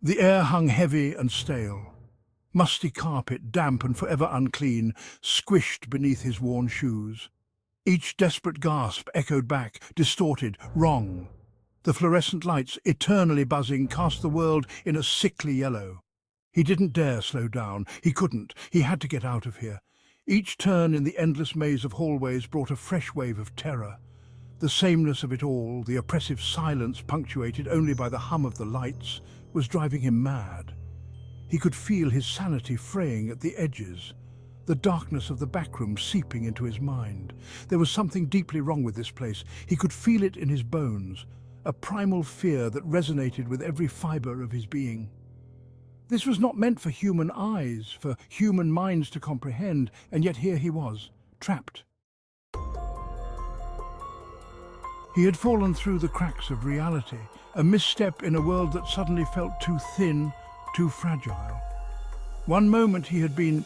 The air hung heavy and stale. Musty carpet, damp and forever unclean, squished beneath his worn shoes. Each desperate gasp echoed back, distorted, wrong. The fluorescent lights, eternally buzzing, cast the world in a sickly yellow. He didn't dare slow down. He couldn't. He had to get out of here. Each turn in the endless maze of hallways brought a fresh wave of terror. The sameness of it all, the oppressive silence punctuated only by the hum of the lights, was driving him mad. He could feel his sanity fraying at the edges, the darkness of the backroom seeping into his mind. There was something deeply wrong with this place. He could feel it in his bones, a primal fear that resonated with every fibre of his being. This was not meant for human eyes, for human minds to comprehend, and yet here he was, trapped. He had fallen through the cracks of reality, a misstep in a world that suddenly felt too thin, too fragile. One moment he had been...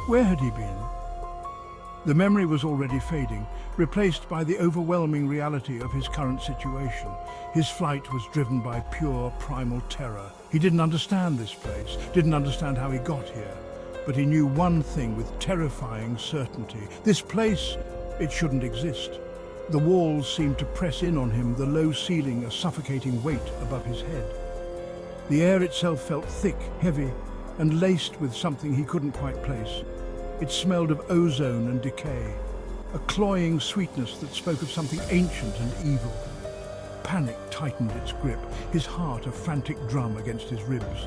Where had he been? The memory was already fading, replaced by the overwhelming reality of his current situation. His flight was driven by pure, primal terror. He didn't understand this place, didn't understand how he got here. But he knew one thing with terrifying certainty. This place, it shouldn't exist. The walls seemed to press in on him, the low ceiling a suffocating weight above his head. The air itself felt thick, heavy, and laced with something he couldn't quite place. It smelled of ozone and decay, a cloying sweetness that spoke of something ancient and evil. Panic tightened its grip, his heart a frantic drum against his ribs.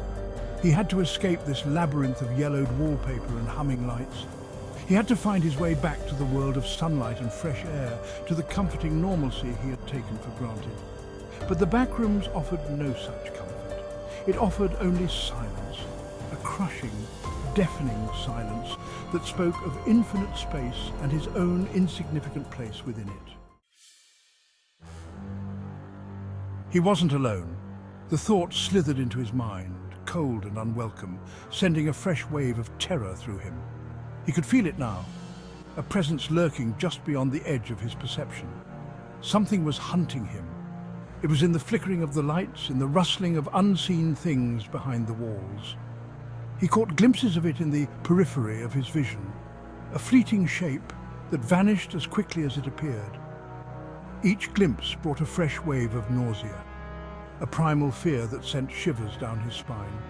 He had to escape this labyrinth of yellowed wallpaper and humming lights. He had to find his way back to the world of sunlight and fresh air, to the comforting normalcy he had taken for granted. But the backrooms offered no such comfort. It offered only silence, a crushing, deafening silence that spoke of infinite space and his own insignificant place within it. He wasn't alone. The thought slithered into his mind, cold and unwelcome, sending a fresh wave of terror through him. He could feel it now, a presence lurking just beyond the edge of his perception. Something was hunting him. It was in the flickering of the lights, in the rustling of unseen things behind the walls. He caught glimpses of it in the periphery of his vision, a fleeting shape that vanished as quickly as it appeared. Each glimpse brought a fresh wave of nausea, a primal fear that sent shivers down his spine.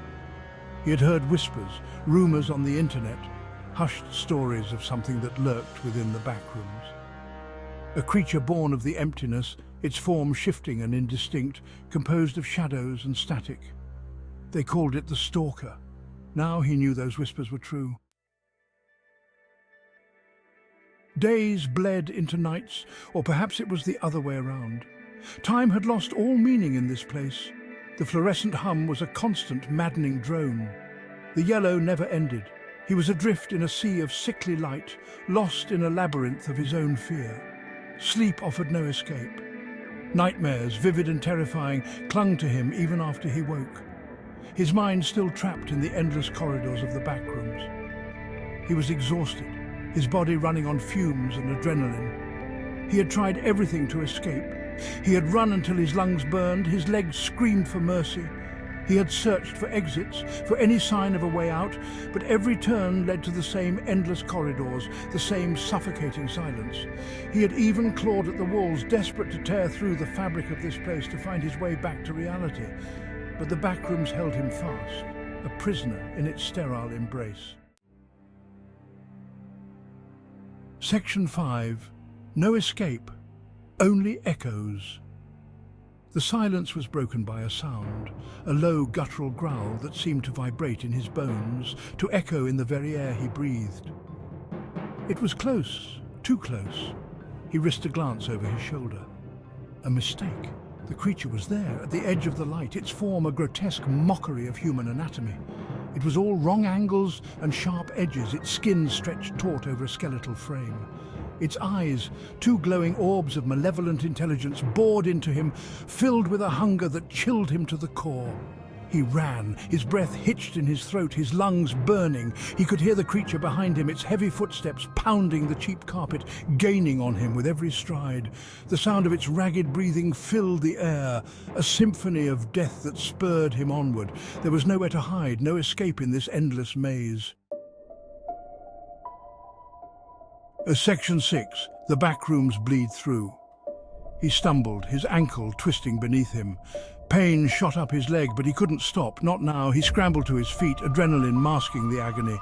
He had heard whispers, rumors on the internet, hushed stories of something that lurked within the backrooms. A creature born of the emptiness, its form shifting and indistinct, composed of shadows and static. They called it the Stalker. Now he knew those whispers were true. Days bled into nights, or perhaps it was the other way around. Time had lost all meaning in this place. The fluorescent hum was a constant, maddening drone. The yellow never ended. He was adrift in a sea of sickly light, lost in a labyrinth of his own fear. Sleep offered no escape. Nightmares, vivid and terrifying, clung to him even after he woke. His mind still trapped in the endless corridors of the backrooms. He was exhausted, his body running on fumes and adrenaline. He had tried everything to escape. He had run until his lungs burned, his legs screamed for mercy. He had searched for exits, for any sign of a way out, but every turn led to the same endless corridors, the same suffocating silence. He had even clawed at the walls, desperate to tear through the fabric of this place to find his way back to reality. But the backrooms held him fast, a prisoner in its sterile embrace. Section 5. No escape, only echoes. The silence was broken by a sound, a low guttural growl that seemed to vibrate in his bones, to echo in the very air he breathed. It was close, too close. He risked a glance over his shoulder. A mistake. The creature was there, at the edge of the light, its form a grotesque mockery of human anatomy. It was all wrong angles and sharp edges, its skin stretched taut over a skeletal frame. Its eyes, two glowing orbs of malevolent intelligence, bored into him, filled with a hunger that chilled him to the core. He ran, his breath hitched in his throat, his lungs burning. He could hear the creature behind him, its heavy footsteps pounding the cheap carpet, gaining on him with every stride. The sound of its ragged breathing filled the air, a symphony of death that spurred him onward. There was nowhere to hide, no escape in this endless maze. Section 6. The backrooms bleed through. He stumbled, his ankle twisting beneath him. Pain shot up his leg, but he couldn't stop, not now. He scrambled to his feet, adrenaline masking the agony.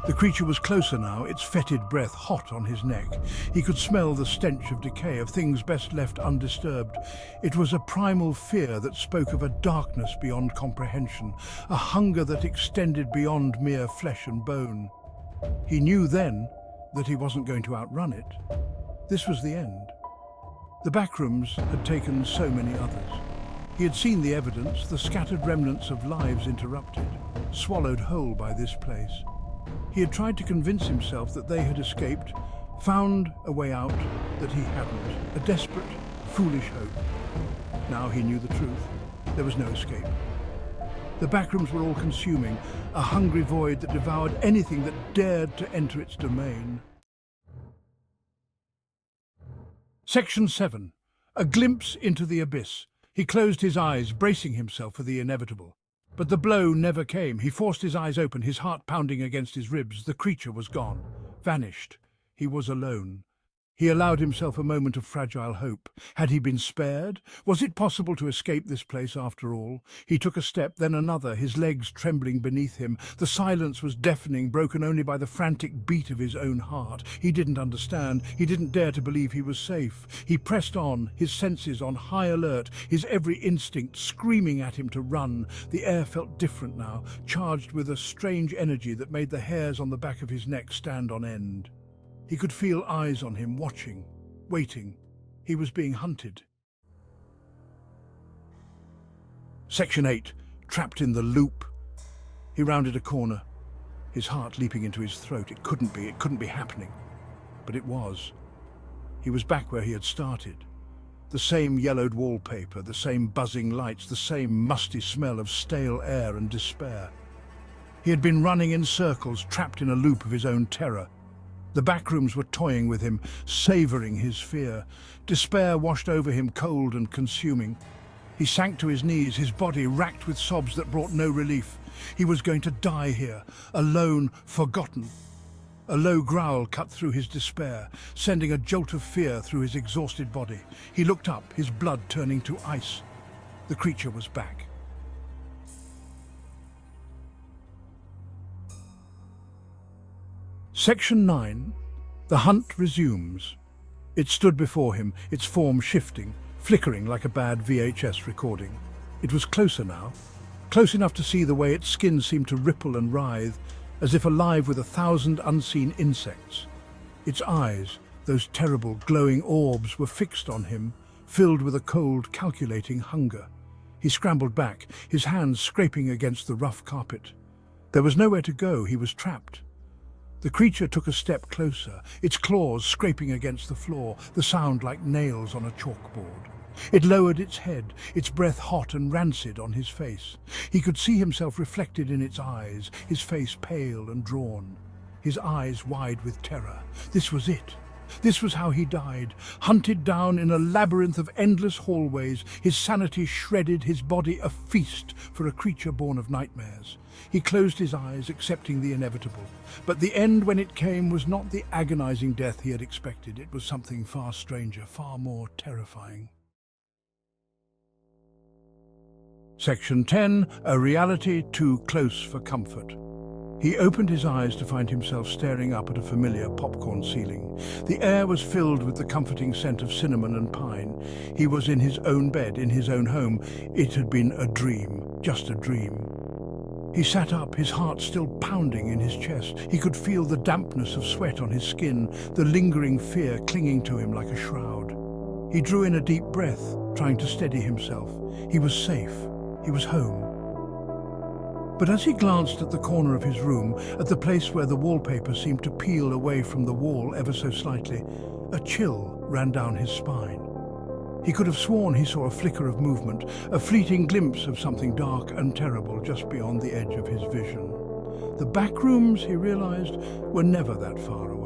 The creature was closer now, its fetid breath hot on his neck. He could smell the stench of decay, of things best left undisturbed. It was a primal fear that spoke of a darkness beyond comprehension, a hunger that extended beyond mere flesh and bone. He knew then that he wasn't going to outrun it. This was the end. The backrooms had taken so many others. He had seen the evidence, the scattered remnants of lives interrupted, swallowed whole by this place. He had tried to convince himself that they had escaped, found a way out that he hadn't, a desperate, foolish hope. Now he knew the truth. There was no escape. The backrooms were all-consuming, a hungry void that devoured anything that dared to enter its domain. Section 7. A glimpse into the abyss. He closed his eyes, bracing himself for the inevitable. But the blow never came. He forced his eyes open, his heart pounding against his ribs. The creature was gone, vanished. He was alone. He allowed himself a moment of fragile hope. Had he been spared? Was it possible to escape this place after all? He took a step, then another, his legs trembling beneath him. The silence was deafening, broken only by the frantic beat of his own heart. He didn't understand. He didn't dare to believe he was safe. He pressed on, his senses on high alert, his every instinct screaming at him to run. The air felt different now, charged with a strange energy that made the hairs on the back of his neck stand on end. He could feel eyes on him, watching, waiting. He was being hunted. Section 8. Trapped in the loop. He rounded a corner, his heart leaping into his throat. It couldn't be happening. But it was. He was back where he had started. The same yellowed wallpaper, the same buzzing lights, the same musty smell of stale air and despair. He had been running in circles, trapped in a loop of his own terror. The backrooms were toying with him, savouring his fear. Despair washed over him, cold and consuming. He sank to his knees, his body racked with sobs that brought no relief. He was going to die here, alone, forgotten. A low growl cut through his despair, sending a jolt of fear through his exhausted body. He looked up, his blood turning to ice. The creature was back. Section 9. The hunt resumes. It stood before him, its form shifting, flickering like a bad VHS recording. It was closer now, close enough to see the way its skin seemed to ripple and writhe, as if alive with 1,000 unseen insects. Its eyes, those terrible glowing orbs, were fixed on him, filled with a cold, calculating hunger. He scrambled back, his hands scraping against the rough carpet. There was nowhere to go, he was trapped. The creature took a step closer, its claws scraping against the floor, the sound like nails on a chalkboard. It lowered its head, its breath hot and rancid on his face. He could see himself reflected in its eyes, his face pale and drawn, his eyes wide with terror. This was it. This was how he died, hunted down in a labyrinth of endless hallways, his sanity shredded, his body a feast for a creature born of nightmares. He closed his eyes, accepting the inevitable. But the end, when it came, was not the agonizing death he had expected. It was something far stranger, far more terrifying. Section 10. A reality too close for comfort. He opened his eyes to find himself staring up at a familiar popcorn ceiling. The air was filled with the comforting scent of cinnamon and pine. He was in his own bed, in his own home. It had been a dream, just a dream. He sat up, his heart still pounding in his chest. He could feel the dampness of sweat on his skin, the lingering fear clinging to him like a shroud. He drew in a deep breath, trying to steady himself. He was safe. He was home. But as he glanced at the corner of his room, at the place where the wallpaper seemed to peel away from the wall ever so slightly, a chill ran down his spine. He could have sworn he saw a flicker of movement, a fleeting glimpse of something dark and terrible just beyond the edge of his vision. The backrooms, he realized, were never that far away.